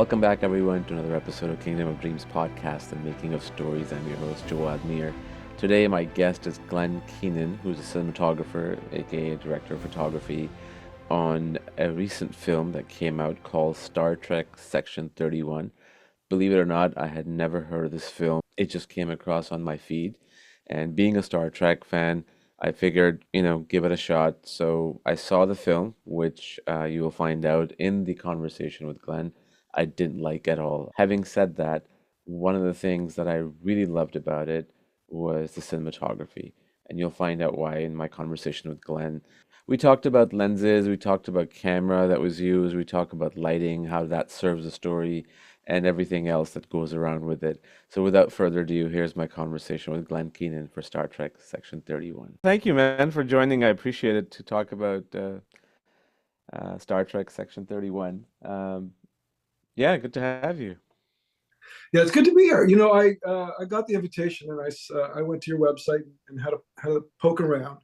Welcome back, everyone, to another episode of Kingdom of Dreams podcast, The Making of Stories. I'm your host, Joel Admir. Today, my guest is Glen Keenan, who's a cinematographer, aka director of photography, on a recent film that came out called Star Trek Section 31. Believe it or not, I had never heard of this film. It just came across on my feed. And being a Star Trek fan, I figured, give it a shot. So I saw the film, which you will find out in the conversation with Glenn. I didn't like at all. Having said that, one of the things that I really loved about it was the cinematography. And you'll find out why in my conversation with Glenn. We talked about lenses, we talked about camera that was used, we talked about lighting, how that serves the story, and everything else that goes around with it. So without further ado, here's my conversation with Glen Keenan for Star Trek Section 31. Thank you, man, for joining. I appreciate it to talk about Star Trek Section 31. Yeah, good to have you. Yeah, it's good to be here. I got the invitation and I went to your website and had a poke around,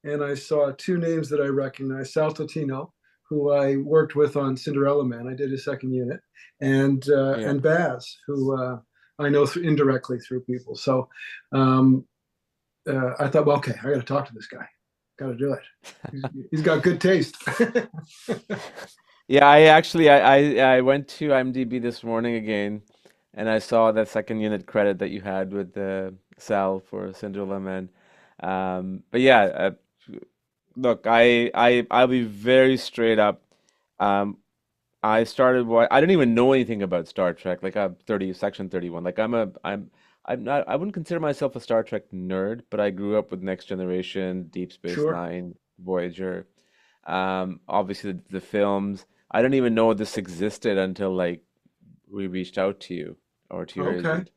and I saw two names that I recognized: Sal Totino, who I worked with on Cinderella Man. I did his second unit, Yeah. and Baz, who I know indirectly through people. So um, I thought, well, okay, I got to talk to this guy. Got to do it. He's got good taste. Yeah, I went to IMDb this morning again, and I saw that second unit credit that you had with the Sal for Cinderella Man. But yeah, look, I'll be very straight up. Um, I didn't even know anything about Star Trek. Like I'm 30, Section 31. Like I'm not. I wouldn't consider myself a Star Trek nerd, but I grew up with Next Generation, Deep Space Sure. Nine, Voyager. Obviously the films. I didn't even know this existed until like we reached out to you or to your Okay. agent,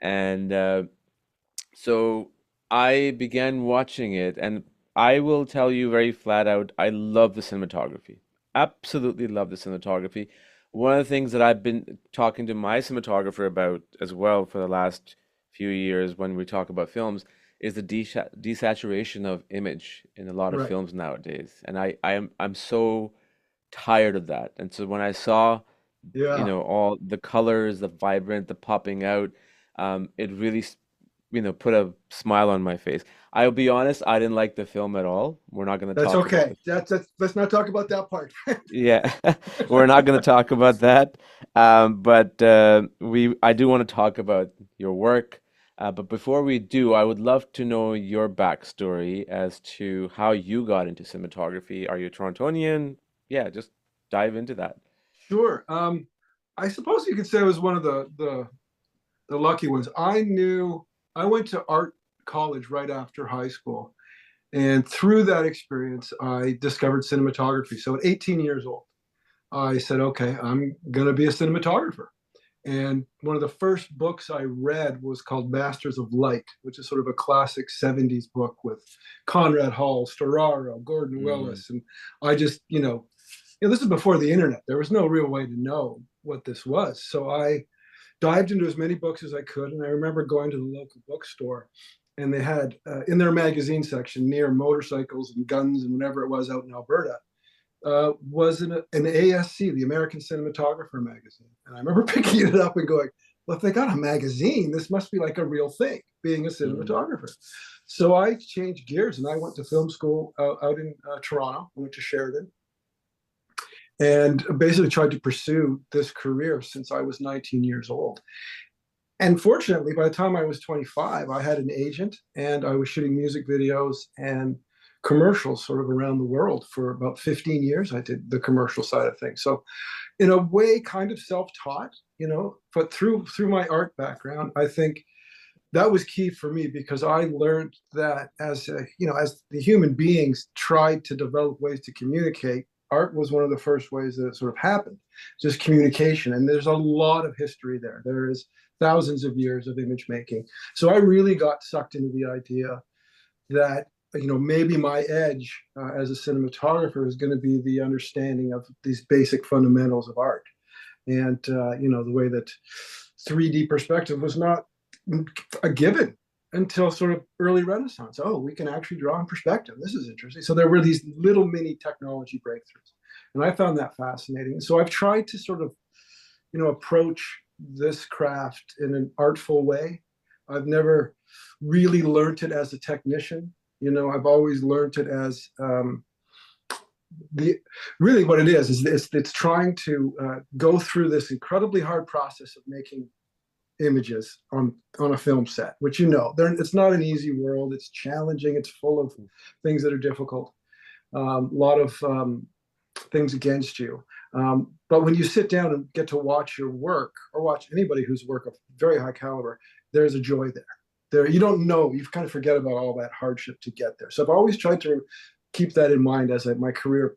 and so I began watching it, and I will tell you very flat out, I love the cinematography. Absolutely love the cinematography. One of the things that I've been talking to my cinematographer about as well for the last few years when we talk about films is the desaturation of image in a lot of Right. films nowadays. And I'm so tired of that. And so when I saw, Yeah. all the colors, the vibrant, the popping out, it really put a smile on my face. I'll be honest, I didn't like the film at all. We're not going to That's talk about okay. the film. That's let's not talk about that part. Yeah, we're not going to talk about that. But I do want to talk about your work. But before we do, I would love to know your backstory as to how you got into cinematography. Are you a Torontonian? Yeah, just dive into that. Sure. I suppose you could say I was one of the lucky ones. I went to art college right after high school, and through that experience, I discovered cinematography. So at 18 years old, I said, "Okay, I'm going to be a cinematographer." And one of the first books I read was called Masters of Light, which is sort of a classic 70s book with Conrad Hall, Storaro, Gordon Mm, Willis. And I just, this is before the internet. There was no real way to know what this was. So I dived into as many books as I could. And I remember going to the local bookstore, and they had in their magazine section near motorcycles and guns and whatever it was out in Alberta, was an ASC, the American Cinematographer magazine. And I remember picking it up and going, well, if they got a magazine, this must be like a real thing, being a mm, cinematographer. So I changed gears and I went to film school out in Toronto. I went to Sheridan and basically tried to pursue this career since I was 19 years old. And fortunately, by the time I was 25, I had an agent and I was shooting music videos and commercials sort of around the world for about 15 years. I did the commercial side of things. So in a way, kind of self-taught, but through my art background, I think that was key for me because I learned that as the human beings tried to develop ways to communicate, art was one of the first ways that it sort of happened, just communication. And there's a lot of history there. There is thousands of years of image making. So I really got sucked into the idea that maybe my edge as a cinematographer is going to be the understanding of these basic fundamentals of art, and the way that 3D perspective was not a given until sort of early Renaissance. Oh, we can actually draw in perspective. This is interesting. So there were these little mini technology breakthroughs, and I found that fascinating. So I've tried to sort of approach this craft in an artful way. I've never really learned it as a technician. I've always learned it as the really what it is it's trying to go through this incredibly hard process of making images on a film set, which it's not an easy world. It's challenging. It's full of things that are difficult. A lot of things against you. But when you sit down and get to watch your work, or watch anybody whose work of very high caliber, there's a joy there. You don't know. You kind of forget about all that hardship to get there. So I've always tried to keep that in mind as my career,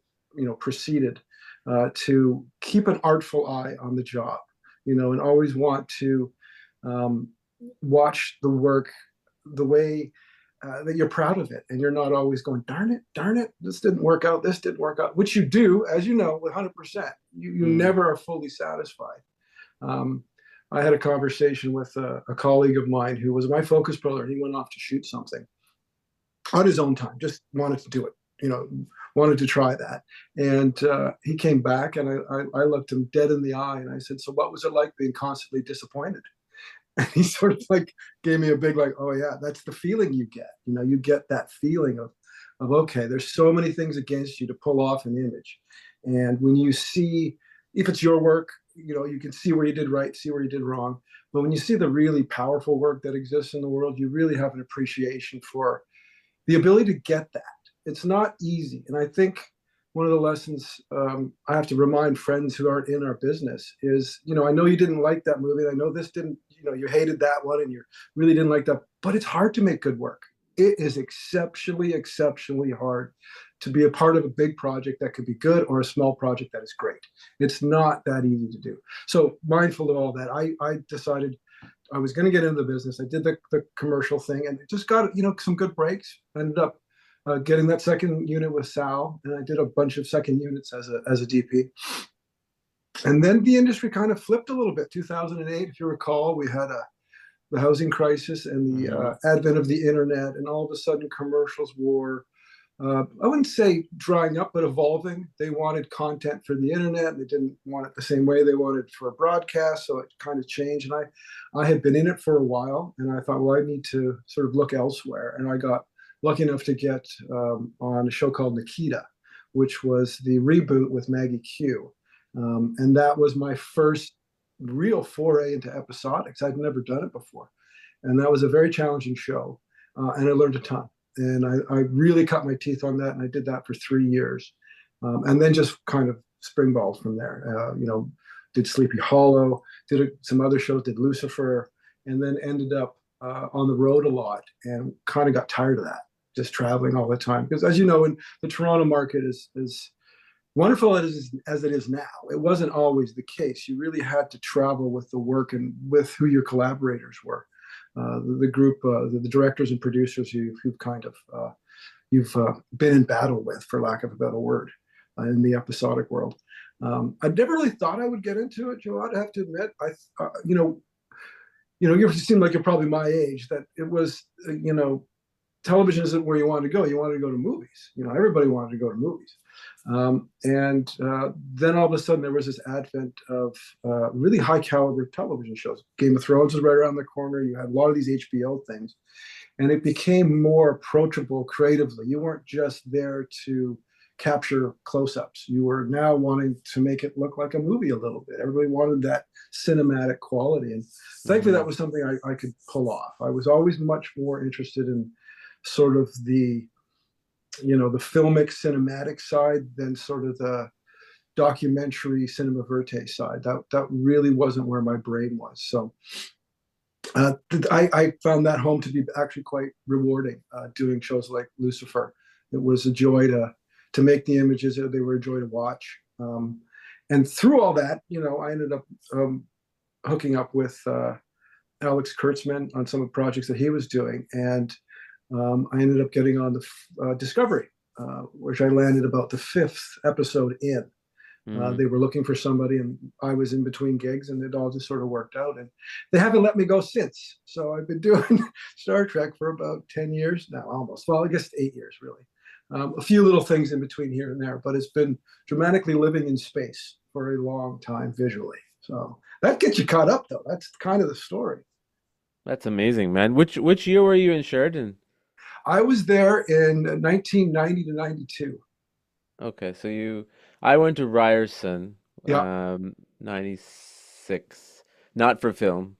proceeded, to keep an artful eye on the job, and always want to watch the work the way that you're proud of it, and you're not always going, darn it, this didn't work out, which you do, as you know, with 100%. You never are fully satisfied. I had a conversation with a colleague of mine who was my focus puller, and he went off to shoot something on his own time, just wanted to do it, wanted to try that. And he came back, and I looked him dead in the eye, and I said, so what was it like being constantly disappointed? And he sort of like gave me a big, like, oh yeah, that's the feeling you get. You get that feeling of okay, there's so many things against you to pull off an image. And when you see, if it's your work, you can see where you did right, see where you did wrong. But when you see the really powerful work that exists in the world, you really have an appreciation for the ability to get that. It's not easy. And I think one of the lessons I have to remind friends who aren't in our business is, I know you didn't like that movie. I know this didn't, you hated that one and you really didn't like that, but it's hard to make good work. It is exceptionally, exceptionally hard to be a part of a big project that could be good, or a small project that is great. It's not that easy to do. So mindful of all that, I decided I was going to get into the business. I did the commercial thing, and just got, some good breaks. I ended up getting that second unit with Sal, and I did a bunch of second units as a DP. And then the industry kind of flipped a little bit. 2008, if you recall, we had the housing crisis and the advent of the internet, and all of a sudden commercials were, I wouldn't say drying up, but evolving. They wanted content for the internet, and they didn't want it the same way they wanted for broadcast, so it kind of changed. And I had been in it for a while, and I thought, well, I need to sort of look elsewhere. And I got lucky enough to get on a show called Nikita, which was the reboot with Maggie Q. And that was my first real foray into episodics. I'd never done it before. And that was a very challenging show. And I learned a ton. And I really cut my teeth on that. And I did that for 3 years. And then just kind of springballs from there. Did Sleepy Hollow, did some other shows, did Lucifer, and then ended up on the road a lot and kind of got tired of that, just traveling all the time. Because as you know, in the Toronto market is wonderful as it is now. It wasn't always the case. You really had to travel with the work and with who your collaborators were. The group, the directors and producers who've kind of you've been in battle with, for lack of a better word, in the episodic world. I never really thought I would get into it, Joe. I'd have to admit, you seem like you're probably my age. That it was, television isn't where you wanted to go. You wanted to go to movies. Everybody wanted to go to movies. And then all of a sudden there was this advent of really high caliber television shows. Game of Thrones was right around the corner. You had a lot of these HBO things, and it became more approachable creatively. You weren't just there to capture close-ups. You were now wanting to make it look like a movie a little bit. Everybody wanted that cinematic quality. And thankfully that was something I could pull off. I was always much more interested in sort of the filmic cinematic side than sort of the documentary cinema verte side. That really wasn't where my brain was. So I found that home to be actually quite rewarding, doing shows like Lucifer. It was a joy to make the images. They were a joy to watch. And through all that, I ended up hooking up with Alex Kurtzman on some of the projects that he was doing. And I ended up getting on the Discovery, which I landed about the 5th episode in. They were looking for somebody, and I was in between gigs, and it all just sort of worked out. And they haven't let me go since. So I've been doing Star Trek for about 10 years now, almost. Well, I guess 8 years, really. A few little things in between here and there, but it's been dramatically living in space for a long time visually. So that gets you caught up, though. That's kind of the story. That's amazing, man. Which year were you in Sheridan? I was there in 1990 to 92. Okay, so I went to Ryerson, Yeah, 96, not for film.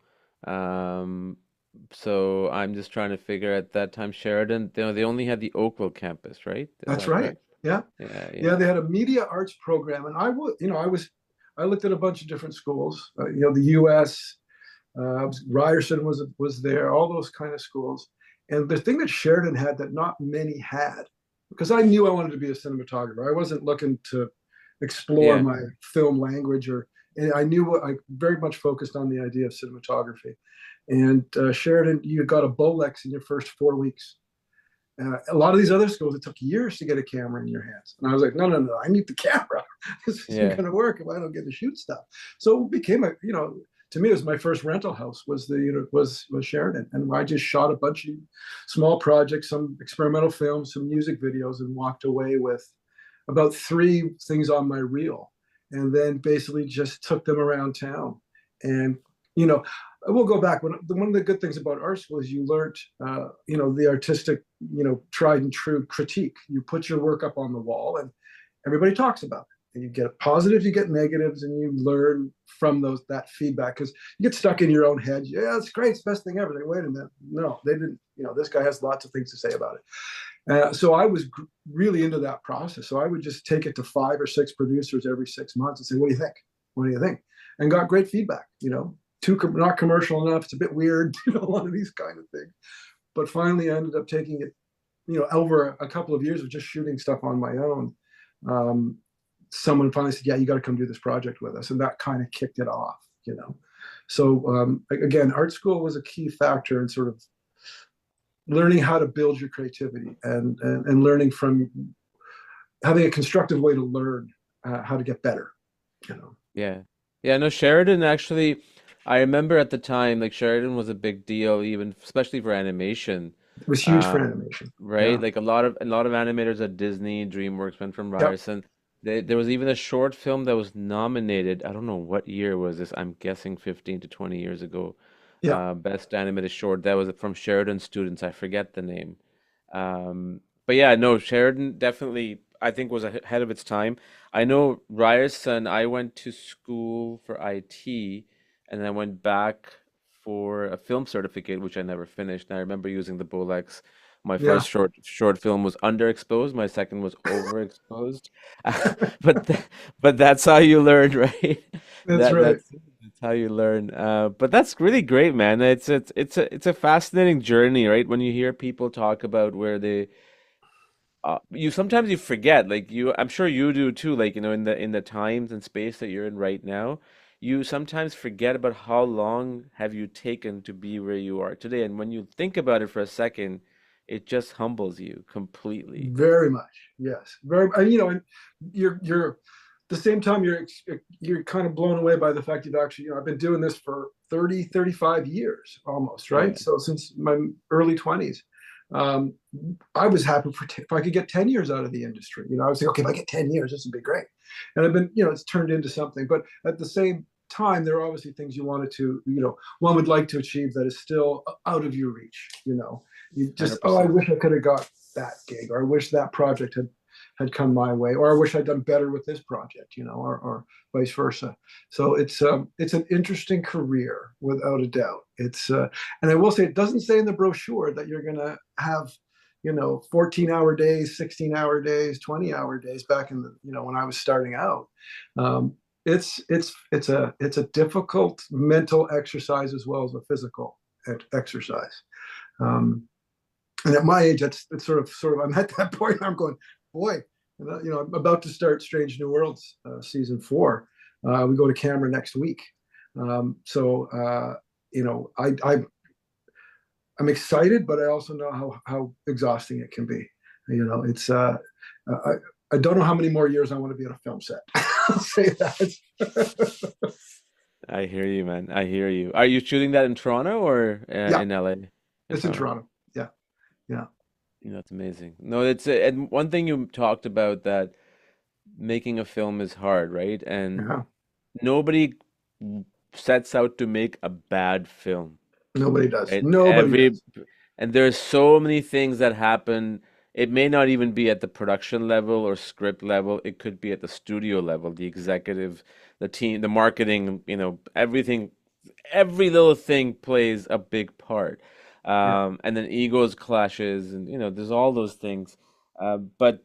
Um, so I'm just trying to figure at that time Sheridan, they only had the Oakville campus, right? Is that's that right. correct? Yeah, Yeah, yeah. yeah, They had a media arts program, and I looked at a bunch of different schools. The U.S. Ryerson was there, all those kind of schools. And the thing that Sheridan had that not many had, because I knew I wanted to be a cinematographer. I wasn't looking to explore yeah. my film language and I knew I very much focused on the idea of cinematography. And Sheridan, you got a Bolex in your first 4 weeks. A lot of these other schools, it took years to get a camera in your hands. And I was like, no, no, no, I need the camera. This isn't Yeah. going to work if I don't get to shoot stuff. So it became to me, it was my first rental house was Sheridan. And I just shot a bunch of small projects, some experimental films, some music videos, and walked away with about three things on my reel. And then basically just took them around town. And, you know, we'll go back. One of the good things about art school is you learned, the artistic, tried and true critique. You put your work up on the wall, and everybody talks about it. And you get positives, you get negatives, and you learn from that feedback because you get stuck in your own head. Yeah, it's great, it's the best thing ever. Like, wait a minute, no, they didn't. This guy has lots of things to say about it. So I was really into that process. So I would just take it to 5 or 6 producers every 6 months and say, "What do you think? What do you think?" And got great feedback. Too not commercial enough. It's a bit weird. A lot of these kind of things. But finally, I ended up taking it. Over a couple of years of just shooting stuff on my own. Um, Someone finally said, "Yeah, you got to come do this project with us," and that kind of kicked it off. So again, art school was a key factor in sort of learning how to build your creativity and learning from having a constructive way to learn how to get better. You know, Yeah. Yeah, no, Sheridan actually, I remember at the time, like Sheridan was a big deal, even especially for animation. it was huge for Uh, animation. right? Yeah. Like a lot of animators at Disney, DreamWorks went from Yep. Ryerson. There was even a short film that was nominated. I don't know what year was this. I'm guessing 15 to 20 years ago. Yeah. Best animated short. That was from Sheridan students. I forget the name. But yeah, no, Sheridan definitely, I think, was ahead of its time. I know Ryerson, I went to school for IT and I went back for a film certificate, which I never finished. And I remember using the Bolex. My Yeah. first short film was underexposed. My second was overexposed. But but that's how you learn, right? That's That right. that's how you learn. But that's really great, man. It's a fascinating journey, right? When you hear people talk about where they you sometimes you forget, like I'm sure you do too, like in the times and space that you're in right now, you sometimes forget about how long have you taken to be where you are today. And when you think about it for a second, it just humbles you completely. Very much. Yes. Very. And you're the same time you're kind of blown away by the fact you've actually, I've been doing this for 30, 35 years almost, right? Yeah, So since my early 20s. Um, I was happy if I could get 10 years out of the industry. I was like, okay, if I get 10 years, this would be great. And I've been, it's turned into something. But at the same time, there are obviously things you wanted to, one would like to achieve that is still out of your reach. You just, oh, I 100%. wish I could have got that gig, or I wish that project had come my way, or I wish I'd done better with this project, or vice versa. So it's an interesting career without a doubt. And I will say, it doesn't say in the brochure that you're gonna have 14-hour days, 16-hour days, 20-hour days back in the when I was starting out. um, it's a difficult mental exercise as well as a physical exercise. um, and at my age, it's sort of I'm at that point where I'm going, boy, I'm about to start Strange New Worlds season 4. We go to camera next week. So I'm excited, but I also know how exhausting it can be. It's I, I don't know how many more years I want to be on a film set. I'll say that. I hear you, man. I hear you. Are you shooting that in Toronto or Yeah, in LA? In it's in Toronto. Toronto. Yeah, yeah, That's amazing. No, and one thing you talked about, that making a film is hard, right? And yeah. nobody sets out to make a bad film, Nobody does. right? Nobody does. And there's so many things that happen. It may not even be at the production level or script level. It could be at the studio level, the executive, the team, the marketing, everything, every little thing plays a big part. Yeah. And then egos clashes, and there's all those things. But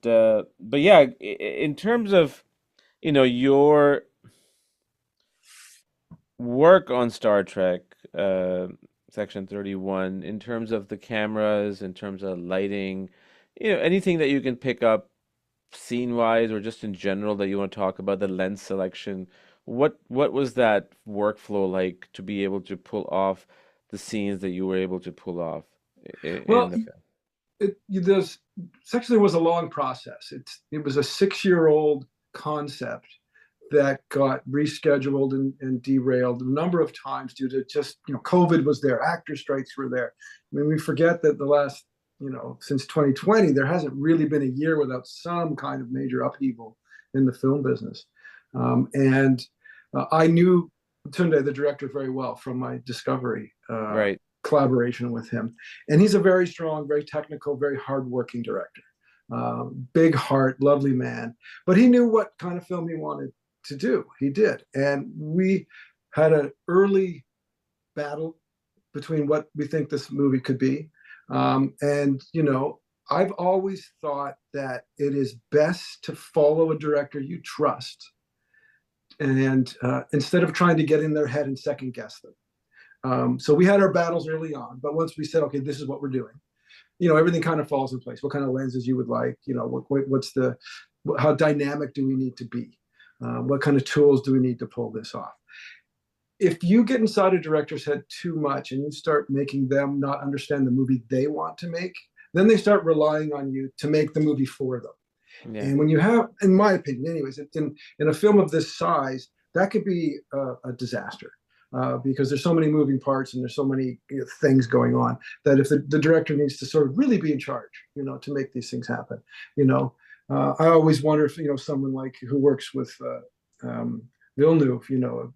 yeah, in terms of your work on Star Trek, Section 31, in terms of the cameras, in terms of lighting, anything that you can pick up scene-wise or just in general that you want to talk about, the lens selection. What was that workflow like to be able to pull off the scenes that you were able to pull off in Well, the film? this actually was a long process. It was a 6-year-old concept that got rescheduled and derailed a number of times due to just COVID was there, actor strikes were there. I mean, we forget that the last since 2020 there hasn't really been a year without some kind of major upheaval in the film business. And I knew Tunde, the director, very well from my Discovery Right. collaboration with him. And he's a very strong, very technical, very hardworking director. Big heart, lovely man. But he knew what kind of film he wanted to do. He did. And we had an early battle between what we think this movie could be. I've always thought that it is best to follow a director you trust and instead of trying to get in their head and second guess them. So we had our battles early on, but once we said, okay, this is what we're doing, everything kind of falls in place. What kind of lenses you would like, how dynamic do we need to be? What kind of tools do we need to pull this off? If you get inside a director's head too much and you start making them not understand the movie they want to make, then they start relying on you to make the movie for them. Yeah. And when you have, in my opinion, anyways, in a film of this size, that could be a disaster because there's so many moving parts and there's so many things going on that if the director needs to sort of really be in charge, to make these things happen. I always wonder if someone like who works with Villeneuve,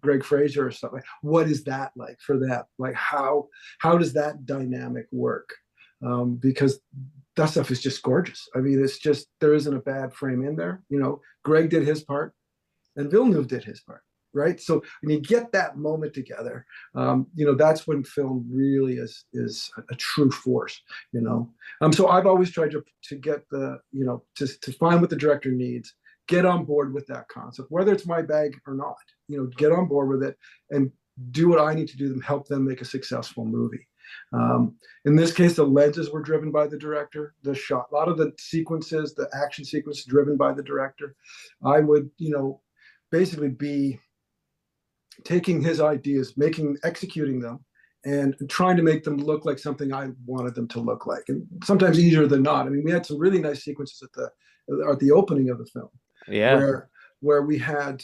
Greg Fraser or something. What is that like for them? Like how does that dynamic work? Because that stuff is just gorgeous. I mean, it's just there isn't a bad frame in there. Greg did his part, and Villeneuve did his part, right? So when you get that moment together, that's when film really is a true force. So I've always tried to get to find what the director needs, get on board with that concept, whether it's my bag or not. Get on board with it and do what I need to do to help them make a successful movie. In this case, the lenses were driven by the director, the shot, a lot of the sequences, the action sequences driven by the director. I would, basically be taking his ideas, executing them, and trying to make them look like something I wanted them to look like. And sometimes easier than not. I mean, we had some really nice sequences at the opening of the film, Yeah. where we had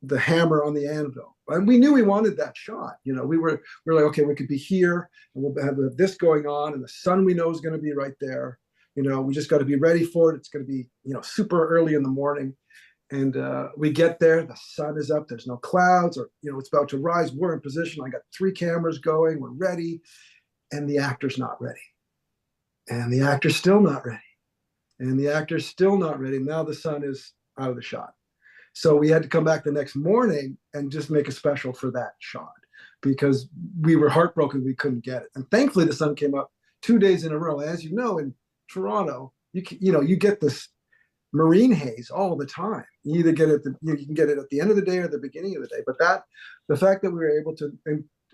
the hammer on the anvil, and we knew we wanted that shot. We were like, okay, we could be here, and we'll have this going on, and the sun we know is going to be right there. We just got to be ready for it. It's going to be super early in the morning, and we get there. The sun is up. There's no clouds, or it's about to rise. We're in position. I got 3 cameras going. We're ready, and the actor's not ready, and the actor's still not ready, and the actor's still not ready. Now the sun is out of the shot. So we had to come back the next morning and just make a special for that shot because we were heartbroken we couldn't get it. And thankfully, the sun came up 2 days in a row. As you know, in Toronto, you get this marine haze all the time. You either get it, you can get it at the end of the day or the beginning of the day. But the fact that we were able to,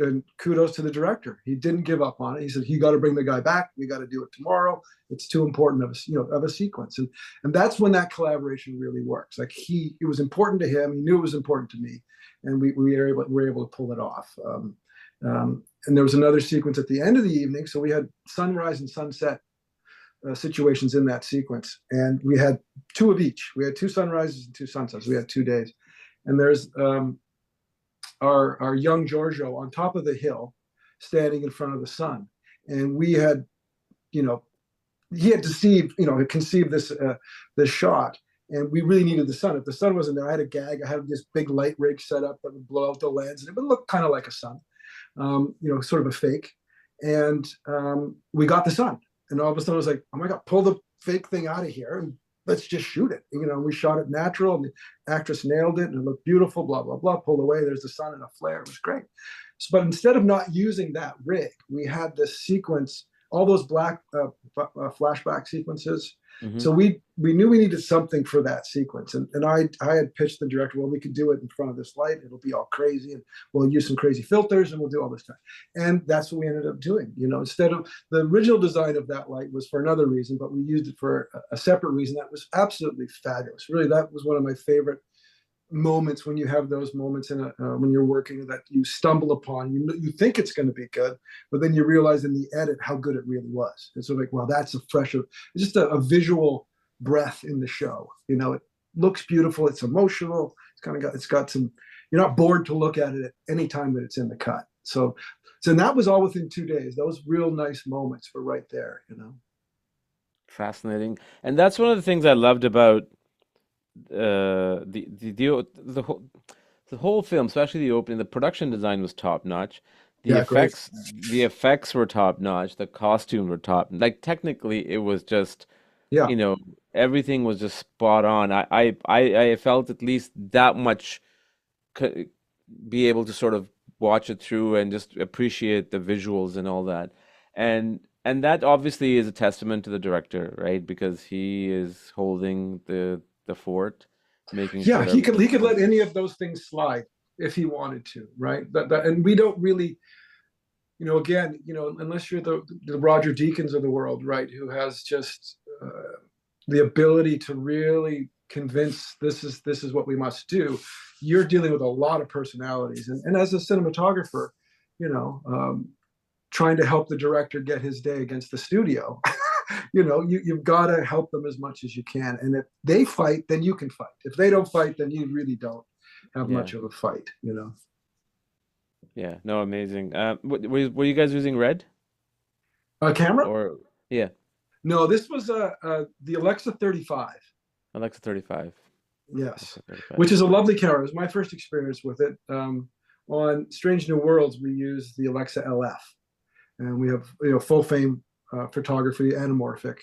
and kudos to the director, he didn't give up on it. He said, "You got to bring the guy back. We got to do it tomorrow. It's too important of a sequence." And that's when that collaboration really works. Like it was important to him. He knew it was important to me, and we were able to pull it off. And there was another sequence at the end of the evening. So we had sunrise and sunset situations in that sequence, and we had 2 of each. We had 2 sunrises and 2 sunsets. We had 2 days, and there's our young Giorgio on top of the hill, standing in front of the sun, and we had, he had conceived this shot, and we really needed the sun. If the sun wasn't there, I had a gag. I had this big light rig set up that would blow out the lens, and it would look kind of like a sun, sort of a fake. And we got the sun, and all of a sudden I was like, oh my god, pull the fake thing out of here and let's just shoot it. We shot it natural, and the actress nailed it, and it looked beautiful. Blah blah blah. Pulled away. There's the sun and a flare. It was great. So, but instead of not using that rig, we had this sequence, all those black flashback sequences. Mm-hmm. So we knew we needed something for that sequence, and I had pitched the director, well, we could do it in front of this light. It'll be all crazy, and we'll use some crazy filters, and we'll do all this stuff. And that's what we ended up doing. Instead of the original design of that light was for another reason, but we used it for a separate reason that was absolutely fabulous. Really, that was one of my favorite moments, when you have those moments when you're working, that you stumble upon, you think it's going to be good, but then you realize in the edit how good it really was. It's sort of like, wow, that's it's just a visual breath in the show. It looks beautiful, it's emotional, it's got some, you're not bored to look at it at any time that it's in the cut. So that was all within 2 days. Those real nice moments were right there. Fascinating. And that's one of the things I loved about the whole film, especially the opening. The production design was top notch. The Yeah, great. effects were top notch. The costumes were top. Like technically, it was just, Yeah. you know, everything was just spot on. I felt at least that much co- be able to sort of watch it through and just appreciate the visuals and all that. And that obviously is a testament to the director, right? Because he is holding the fort, making sure Yeah, that he could everything. let any of those things slide if he wanted to, right? And we don't really, again, unless you're the Roger Deakins of the world, right, who has just the ability to really convince this is what we must do. You're dealing with a lot of personalities, and as a cinematographer, you know, um, trying to help the director get his day against the studio. You've got to help them as much as you can. And if they fight, then you can fight. If they don't fight, then you really don't have Yeah, much of a fight. yeah, no, amazing. Were you guys using Red Camera? or yeah, No, this was the Alexa 35. Alexa 35? Yes, Alexa 35. which is a lovely camera. It was my first experience with it. On Strange New Worlds, we use the Alexa LF, and we have full frame photography, anamorphic,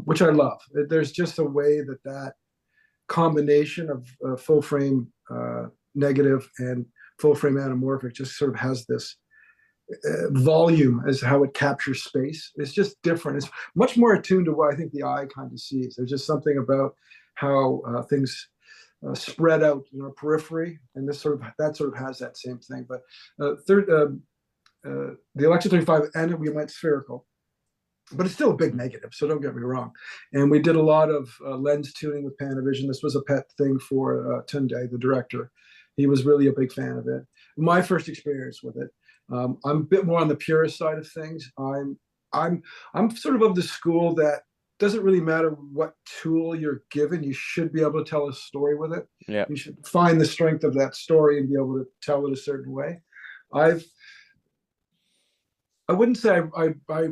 which I love. There's just a way that combination of full frame negative and full frame anamorphic just sort of has this volume as how it captures space. It's just different. It's much more attuned to what I think the eye kind of sees. There's just something about how things spread out in our periphery, and that sort of has that same thing. But the Alexa 35 and we went spherical, but it's still a big negative, so don't get me wrong. And we did a lot of lens tuning with Panavision. This was a pet thing for Tunde, the director. He was really a big fan of it. My first experience with it. I'm a bit more on the purist side of things. I'm sort of the school that doesn't really matter what tool you're given. You should be able to tell a story with it. Yeah, You should find the strength of that story and be able to tell it a certain way. I've I wouldn't say I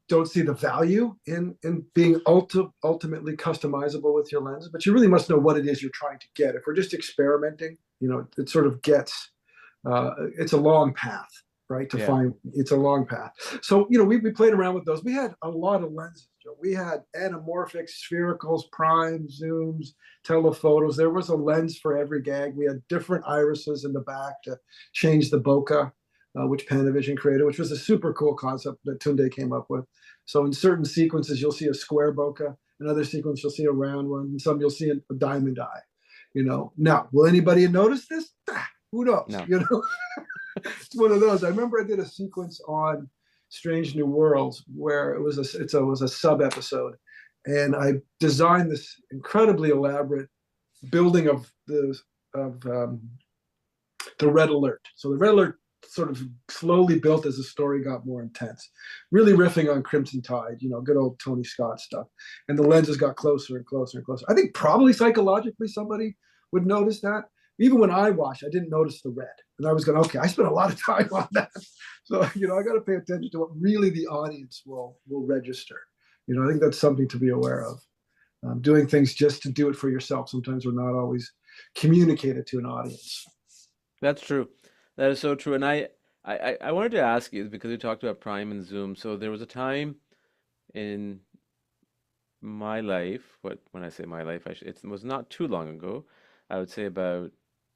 don't see the value in being ultimately customizable with your lenses, but you really must know what it is you're trying to get. If we're just experimenting, it sort of gets it's a long path, right? To yeah, find it's a long path. So we played around with those. We had a lot of lenses, Joe. We had anamorphics, sphericals, primes, zooms, telephotos. There was a lens for every gag. We had different irises in the back to change the bokeh, which Panavision created, which was a super cool concept that Tunde came up with. So in certain sequences, you'll see a square bokeh. In other sequences, you'll see a round one. In some, you'll see a diamond eye. Now, will anybody notice this? Who knows? no, It's one of those. I remember I did a sequence on Strange New Worlds where it was a sub episode, and I designed this incredibly elaborate building of the red alert. So the red alert sort of slowly built as the story got more intense, really riffing on Crimson Tide, good old Tony Scott stuff. And the lenses got closer and closer and closer. I think probably psychologically somebody would notice that. Even when I watched, I didn't notice the red. And I was going, okay, I spent a lot of time on that. So, I got to pay attention to what really the audience will register. I think that's something to be aware of. Doing things just to do it for yourself sometimes are not always communicated to an audience. That's true. That is so true. And I wanted to ask you because we talked about Prime and Zoom. So there was a time in my life, when I say my life, it was not too long ago. I would say about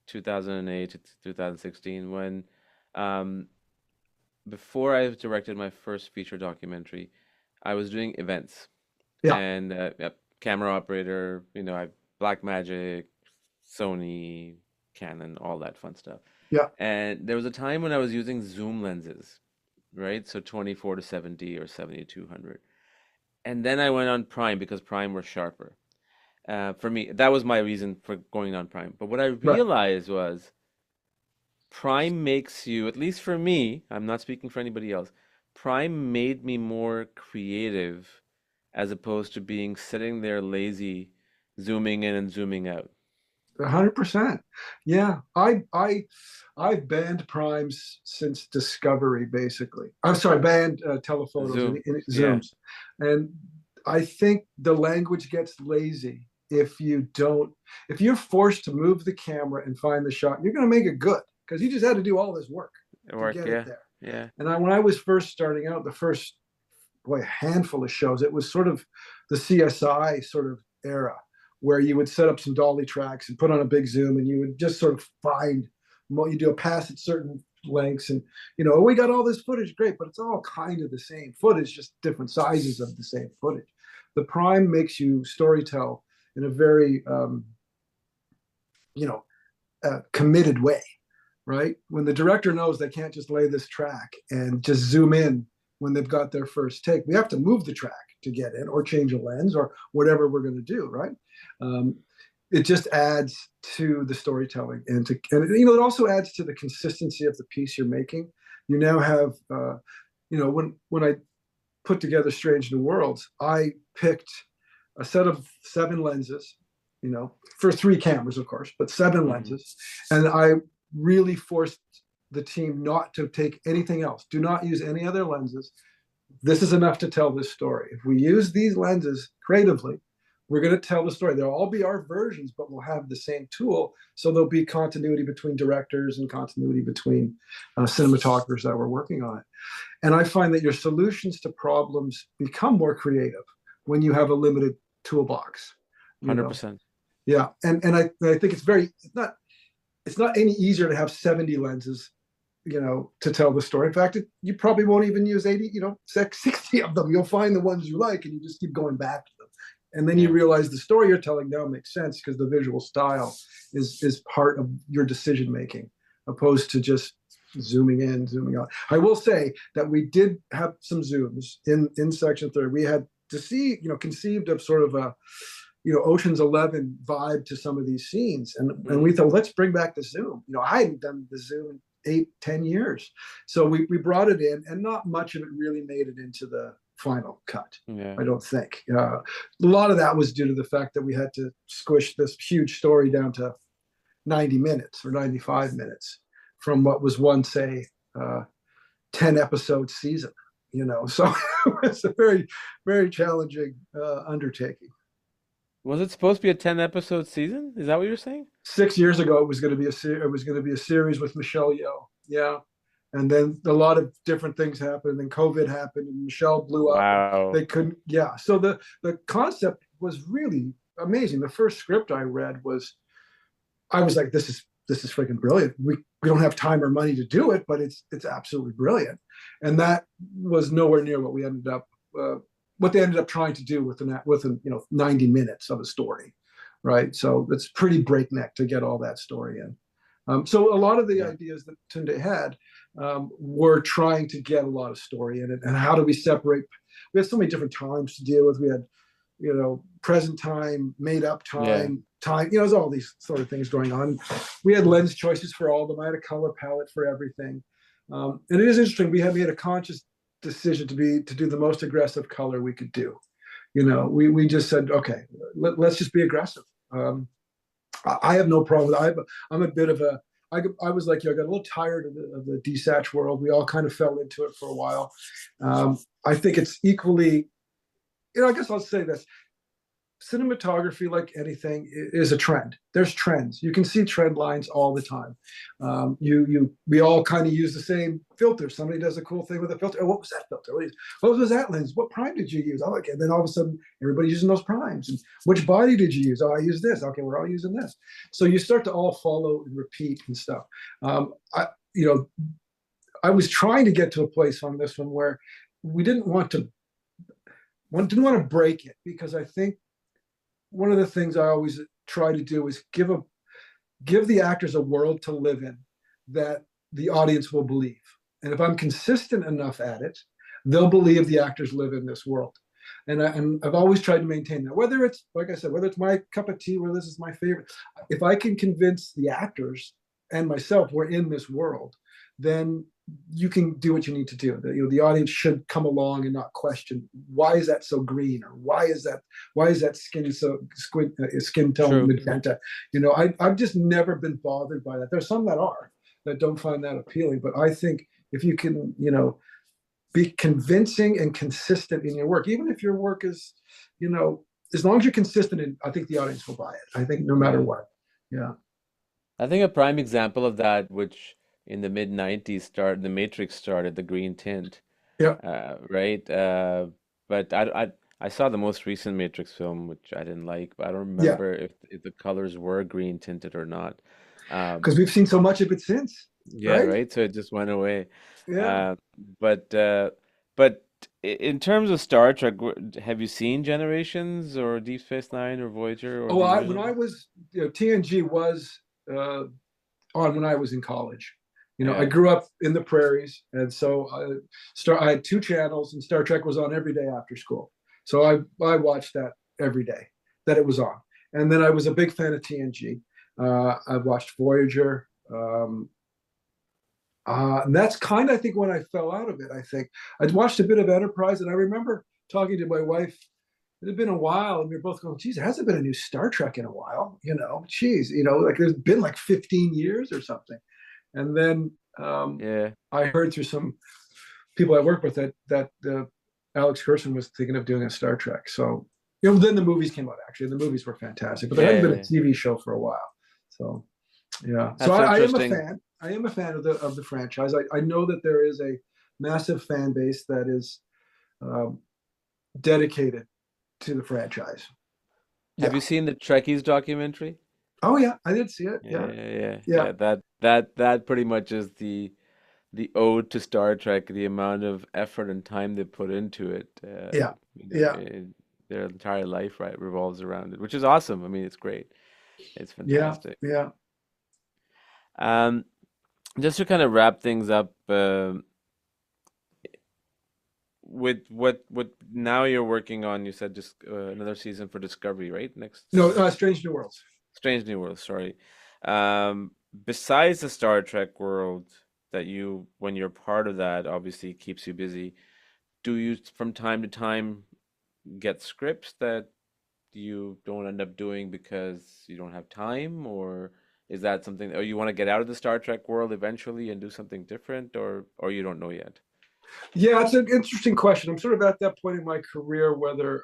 2008 to 2016 when um, before I directed my first feature documentary, I was doing events Yeah, and camera operator, I Blackmagic, Sony, Canon, all that fun stuff. yeah, And there was a time when I was using zoom lenses, right? So 24 to 70 or 70 to 200. And then I went on Prime because Prime were sharper. For me, that was my reason for going on Prime. But what I right. realized was Prime makes you, at least for me, I'm not speaking for anybody else, Prime made me more creative as opposed to being sitting there lazy, zooming in and zooming out. 100%. Yeah, I've banned primes since Discovery, basically. I'm sorry, banned telephotos Zoom, and yeah, zooms, and I think the language gets lazy if you don't. If you're forced to move the camera and find the shot, you're going to make it good because you just had to do all this work it to worked, get it yeah, there. yeah. And when I was first starting out, the first boy, a handful of shows. It was sort of the CSI sort of era where you would set up some dolly tracks and put on a big zoom and you would just sort of find, you do a pass at certain lengths and, we got all this footage, great, but it's all kind of the same footage, just different sizes of the same footage. The Prime makes you storytell in a very, you know, committed way, right? When the director knows they can't just lay this track and just zoom in when they've got their first take, we have to move the track to get in or change a lens or whatever we're going to do, right? Um, it just adds to the storytelling and it also adds to the consistency of the piece you're making. You now have, when I put together Strange New Worlds, I picked a set of 7 lenses, for 3 cameras, of course, but 7 lenses. Hmm. And I really forced the team not to take anything else. Do not use any other lenses. This is enough to tell this story. If we use these lenses creatively, we're going to tell the story. They'll all be our versions, but we'll have the same tool. So there'll be continuity between directors and continuity between cinematographers that were working on it. And I find that your solutions to problems become more creative when you have a limited toolbox. You know, 100%. yeah, and I think it's not any easier to have 70 lenses, to tell the story. In fact, you probably won't even use 80, 60 of them. You'll find the ones you like, and you just keep going back to them. And then you Yeah. realize the story you're telling now makes sense because the visual style is part of your decision making, opposed to just zooming in, zooming out. I will say that we did have some zooms in section 3. We had to see, conceived of sort of a Ocean's 11 vibe to some of these scenes, and we Hmm. thought, let's bring back the zoom. I hadn't done the zoom in 8-10 years, so we brought it in, and not much of it really made it into the final cut. Yeah. I don't think. A lot of that was due to the fact that we had to squish this huge story down to 90 minutes or 95 minutes from what was once a 10 episode season. So it's a very, very challenging undertaking. Was it supposed to be a 10 episode season? Is that what you're saying? 6 years ago, it was going to be a series with Michelle Yeoh. Yeah, and then a lot of different things happened, and COVID happened, and Michelle blew up, and Wow. they couldn't. Yeah, so the concept was really amazing. The first script I read I was like, this is freaking brilliant. We don't have time or money to do it, but it's absolutely brilliant. And that was nowhere near what we ended up what they ended up trying to do with 90 minutes of a story, right? So it's pretty breakneck to get all that story in. So a lot of the Yeah. ideas that Tunde had were trying to get a lot of story in it, and how do we separate? We had so many different times to deal with. We had present time, made up Yeah. time, there's all these sort of things going on. We had lens choices for all of them. I had a color palette for everything. And it is interesting. We had a conscious decision to do the most aggressive color we could do. We just said, okay, let's just be aggressive. I have no problem with it. I'm a bit of a, I was like you, I got a little tired of the desatch world. We all kind of fell into it for a while. I think it's equally, I guess I'll say this. cinematography, like anything, is a trend. There's trends. You can see trend lines all the time. We all kind of use the same filter. Somebody does a cool thing with a filter. Oh, what was that filter? What was that lens? What prime did you use? Oh, okay. And then all of a sudden, everybody's using those primes. And which body did you use? Oh, I used this. Okay, we're all using this. So you start to all follow and repeat and stuff. I, you know, I was trying to get to a place on this one where we didn't want to break it, because I think one of the things I always try to do is give the actors a world to live in that the audience will believe. And if I'm consistent enough at it, they'll believe the actors live in this world. And I've always tried to maintain that. Whether it's, like I said, whether it's my cup of tea, whether this is my favorite, if I can convince the actors and myself we're in this world, then you can do what you need to do. The audience should come along and not question, why is that so green, or why is that skin tone True. magenta. I've just never been bothered by that. There's some that don't find that appealing, but I think if you can, be convincing and consistent in your work, even if your work is, as long as you're consistent, I think the audience will buy it. I think no matter Yeah. what. Yeah. I think a prime example of that, which in the mid 90s the Matrix started the green tint, Yeah. right? But I saw the most recent Matrix film, which I didn't like, but I don't Yeah. remember if the colors were green tinted or not. Um, Because we've seen so much of it since, yeah, right? right. So it just went away. Yeah. Uh, but but in terms of Star Trek, have you seen Generations or Deep Space Nine or Voyager or Oh, the when I original? was, TNG was uh, on when I was in college. I Yeah. grew up in the prairies, and so I had two channels, and Star Trek was on every day after school. So I watched that every day that it was on, and then I was a big fan of TNG. I watched Voyager, and that's kind of, I think, when I fell out of it. I think I'd watched a bit of Enterprise, and I remember talking to my wife. It had been a while, and we were both going, geez, there hasn't been a new Star Trek in a while. Geez, like there's been like 15 years or something. And then Yeah. I heard through some people I work with that Alex Gerson was thinking of doing a Star Trek. So, then the movies came out, actually. The movies were fantastic, but there hadn't Yeah. been Yeah. a TV show for a while. So, yeah. So That's I am a interesting. fan. I am a fan of the franchise. I know that there is a massive fan base that is um, dedicated to the franchise. Have Yeah. you seen the Trekkies documentary? Oh yeah, I did see it. Yeah, Yeah. yeah, yeah, Yeah. yeah. That pretty much is the ode to Star Trek, the amount of effort and time they put into it. Yeah. Yeah. Their entire life, right, revolves around it, which is awesome. I mean, it's great. It's Yeah. fantastic. Yeah. Um, just to kind of wrap things up, with what now you're working on, you said just another season for Discovery, right? No, Next Strange New Worlds. Strange New World, sorry. Besides the Star Trek world that when you're part of that, obviously keeps you busy, do you from time to time get scripts that you don't end up doing because you don't have time, or is that something, or you want to get out of the Star Trek world eventually and do something different, or you don't know yet? Yeah, it's an interesting question. I'm sort of at that point in my career whether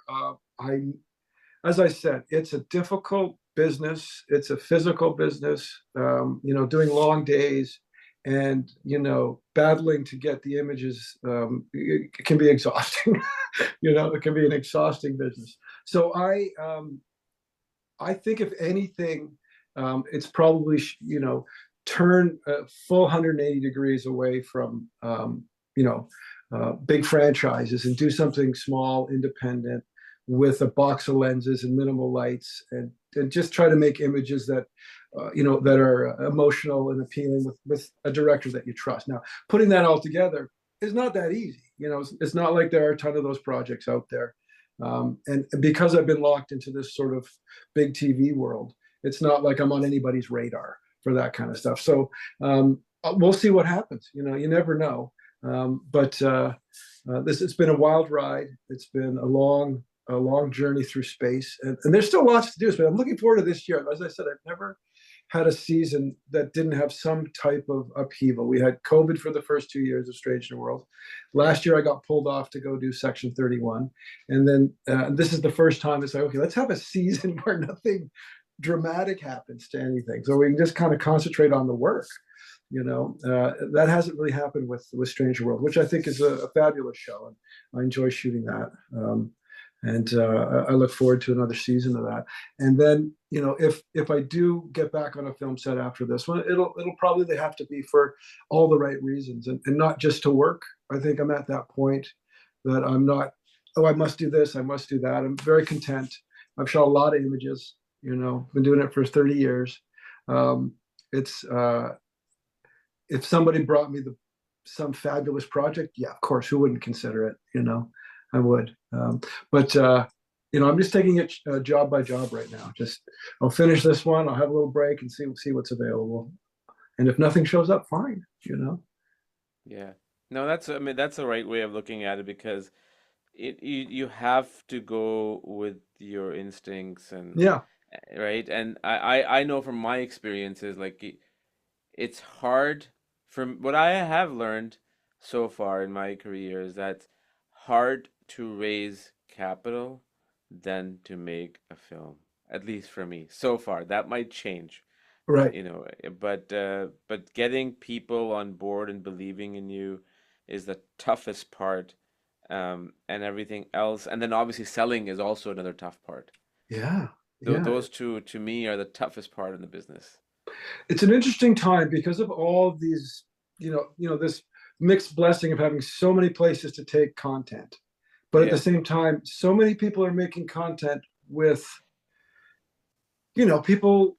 as I said, it's a difficult business. It's a physical business. Doing long days and battling to get the images. It can be exhausting. It can be an exhausting business. So I think if anything, it's probably turn a full 180 degrees away from you know big franchises and do something small, independent, with a box of lenses and minimal lights, and just try to make images that are emotional and appealing with a director that you trust. Now, putting that all together is not that easy. It's not like there are a ton of those projects out there. And because I've been locked into this sort of big TV world, it's not like I'm on anybody's radar for that kind of stuff. So we'll see what happens. You never know. But this it's been a wild ride. It's been a long journey through space, and there's still lots to do. But I'm looking forward to this year. As I said, I've never had a season that didn't have some type of upheaval. We had COVID for the first 2 years of Strange New World. Last year, I got pulled off to go do Section 31, and then this is the first time it's like, okay, let's have a season where nothing dramatic happens to anything, so we can just kind of concentrate on the work. That hasn't really happened with Stranger World, which I think is a fabulous show, and I enjoy shooting that. And I look forward to another season of that. And then, if I do get back on a film set after this one, it'll probably have to be for all the right reasons, and not just to work. I think I'm at that point that I'm not, oh, I must do this, I must do that. I'm very content. I've shot a lot of images. Been doing it for 30 years. It's If somebody brought me some fabulous project, yeah, of course, who wouldn't consider it? I would. But I'm just taking it job by job right now. Just I'll finish this one. I'll have a little break and see what's available. And if nothing shows up, fine. Yeah. No, I mean, that's the right way of looking at it, because you have to go with your instincts, and Yeah, right. And I know from my experiences, like it's hard. From what I have learned so far in my career, is that hard to raise capital than to make a film. At least for me so far. That might change, right. but getting people on board and believing in you is the toughest part, and everything else. And then obviously selling is also another tough part. Yeah, Th yeah. those two to me are the toughest part in the business. It's an interesting time because of all these, this mixed blessing of having so many places to take content. But at the Yeah. same time, so many people are making content with people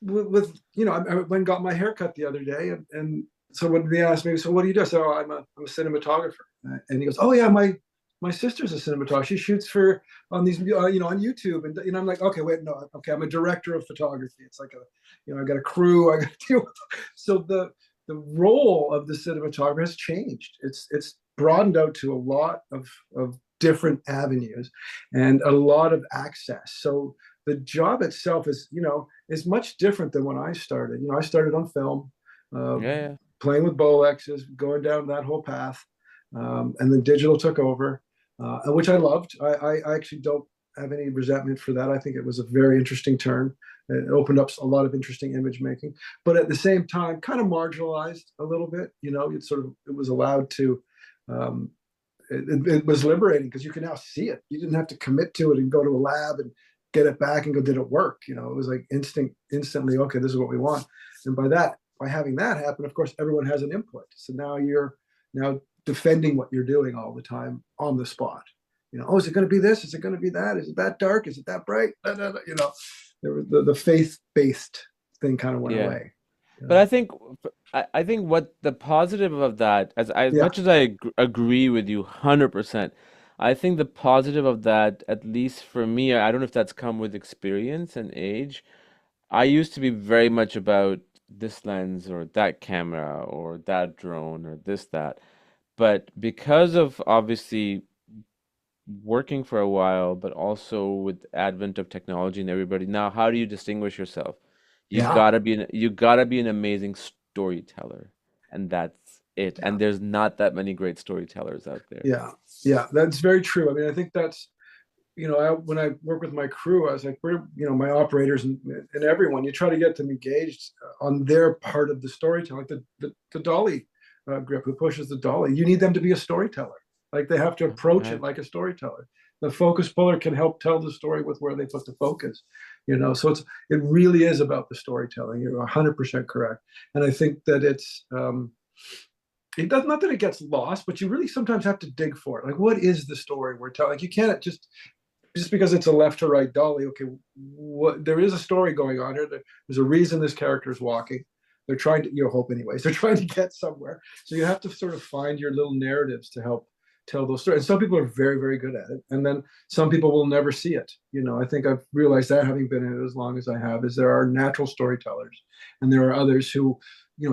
I went and got my hair cut the other day, and so when they asked me, so what do you do? I said, oh, I'm a cinematographer. And he goes, oh yeah, my sister's a cinematographer. She shoots for on these, on YouTube. And I'm like, okay, wait, no, okay, I'm a director of photography. It's like I got a crew. I got to deal with. So the role of the cinematographer has changed. It's broadened out to a lot of different avenues and a lot of access. So the job itself is much different than when I started. I started on film, uh, Yeah, yeah. playing with Bolexes, going down that whole path, and then digital took over, which I loved. I actually don't have any resentment for that. I think it was a very interesting turn. It opened up a lot of interesting image making, but at the same time, kind of marginalized a little bit. It was allowed to. Um, it was liberating because you can now see it. You didn't have to commit to it and go to a lab and get it back and go, did it work? It was like instantly, okay, this is what we want. And by having that happen, of course, everyone has an input. So now you're now defending what you're doing all the time on the spot. Oh, is it going to be this? Is it going to be that? Is it that dark? Is it that bright? The faith-based thing kind of went Yeah. away. But I think what the positive of that, as Yeah, much as agree with you 100%, I think the positive of that, at least for me, I don't know if that's come with experience and age. I used to be very much about this lens or that camera or that drone or this, that. But because of obviously working for a while, but also with advent of technology and everybody, now how do you distinguish yourself? yeah, You gotta be an amazing storyteller, and that's it. yeah. And there's not that many great storytellers out there. Yeah, yeah, that's very true. I mean, I think that's when I work with my crew, I was like, my operators and everyone, you try to get them engaged on their part of the storytelling, like the dolly grip who pushes the dolly. You need them to be a storyteller. Like they have to approach it Right. like a storyteller. The focus puller can help tell the story with where they put the focus. So it really is about the storytelling. You're 100% correct, and I think that it does not that it gets lost, but you really sometimes have to dig for it. Like, what is the story we're telling? Like, you can't just because it's a left to right dolly. Okay, what there is a story going on here. There's a reason this character is walking. They're trying to, hope anyways. They're trying to get somewhere. So you have to sort of find your little narratives to help tell those stories. And some people are very, very good at it, and then some people will never see it. I think I've realized that having been in it as long as I have, is there are natural storytellers, and there are others who,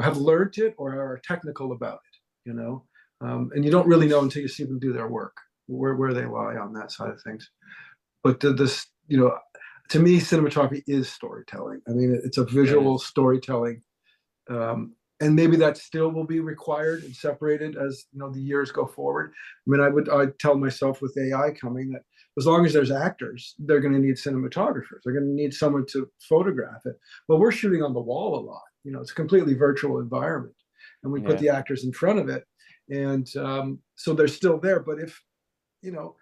have learned it or are technical about it. And you don't really know until you see them do their work where they lie on that side of things. But this, to me, cinematography is storytelling. I mean, it's a It visual is. storytelling, and maybe that still will be required and separated as the years go forward. I mean, I'd tell myself with AI coming that as long as there's actors, they're going to need cinematographers. They're going to need someone to photograph it. Well, we're shooting on the wall a lot. It's a completely virtual environment, and we put Yeah. the actors in front of it, and so they're still there. But if you know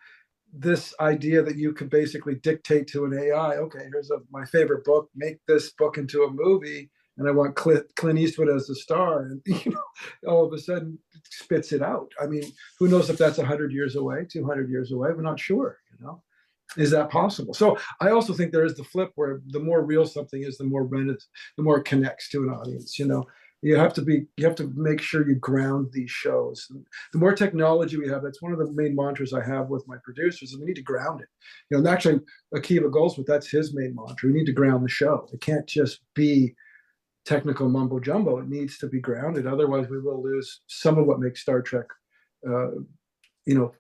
this idea that you could basically dictate to an AI, okay, here's my favorite book, make this book into a movie, and I want Clint Eastwood as the star, and all of a sudden it spits it out. I mean, who knows if that's 100 years away, 200 years away? We're not sure. Is that possible? So I also think there is the flip where the more real something is, the more it connects to an audience. You have to make sure you ground these shows. And the more technology we have, that's one of the main mantras I have with my producers, is we need to ground it. And actually, Akiva Goldsmith, that's his main mantra. We need to ground the show. It can't just be technical mumbo jumbo. It needs to be grounded. Otherwise, we will lose some of what makes Star Trek uh, you know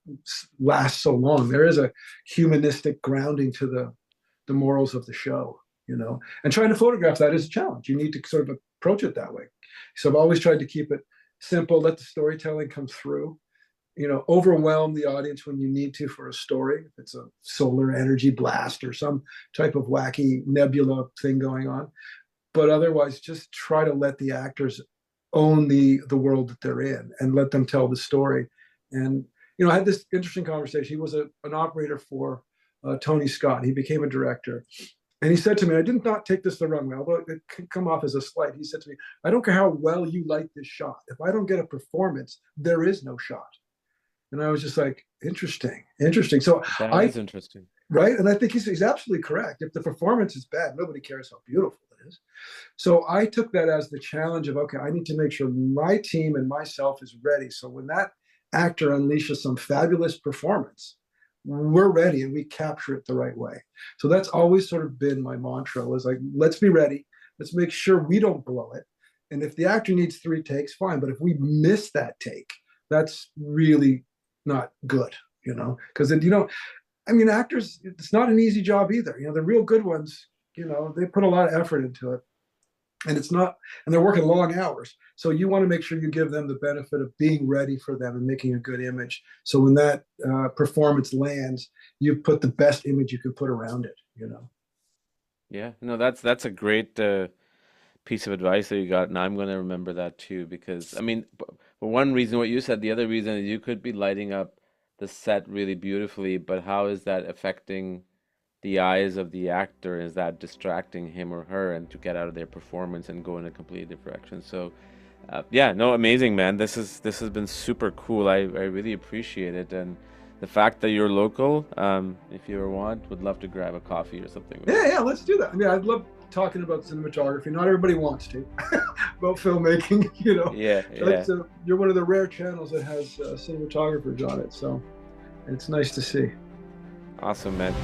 last so long. There is a humanistic grounding to the morals of the show, and trying to photograph that is a challenge. You need to sort of approach it that way. So I've always tried to keep it simple, let the storytelling come through, overwhelm the audience when you need to for a story, if it's a solar energy blast or some type of wacky nebula thing going on. But otherwise, just try to let the actors own the world that they're in and let them tell the story. And I had this interesting conversation. He was an operator for Tony Scott. He became a director, and he said to me, I did not take this the wrong way, although it could come off as a slight. He said to me, I don't care how well you light this shot. If I don't get a performance, there is no shot. And I was just like, interesting, interesting. So That I, is interesting. right. And I think he's absolutely correct. If the performance is bad, nobody cares how beautiful it is. So I took that as the challenge of, okay, I need to make sure my team and myself is ready. So when that actor unleashes some fabulous performance, we're ready and we capture it the right way. So that's always sort of been my mantra, was like, let's be ready. Let's make sure we don't blow it. And if the actor needs 3 takes, fine. But if we miss that take, that's really not good, because then, I mean, actors, it's not an easy job either. The real good ones, they put a lot of effort into it, and it's not, and they're working long hours. So you want to make sure you give them the benefit of being ready for them and making a good image. So when that performance lands, you've put the best image you can put around it. Yeah. No, that's a great piece of advice that you got, and I'm going to remember that too. Because I mean, for one reason, what you said, the other reason is you could be lighting up the set really beautifully, but how is that affecting the eyes of the actor? Is that distracting him or her and to get out of their performance and go in a completely different direction? So, yeah, no, amazing, man. This has been super cool. I really appreciate it, and the fact that you're local. If you ever want, would love to grab a coffee or something with Yeah, you. yeah, let's do that. I mean, I'd love talking about cinematography. Not everybody wants to about filmmaking. Yeah, yeah. That's you're one of the rare channels that has cinematographers on it, so it's nice to see. Awesome, man.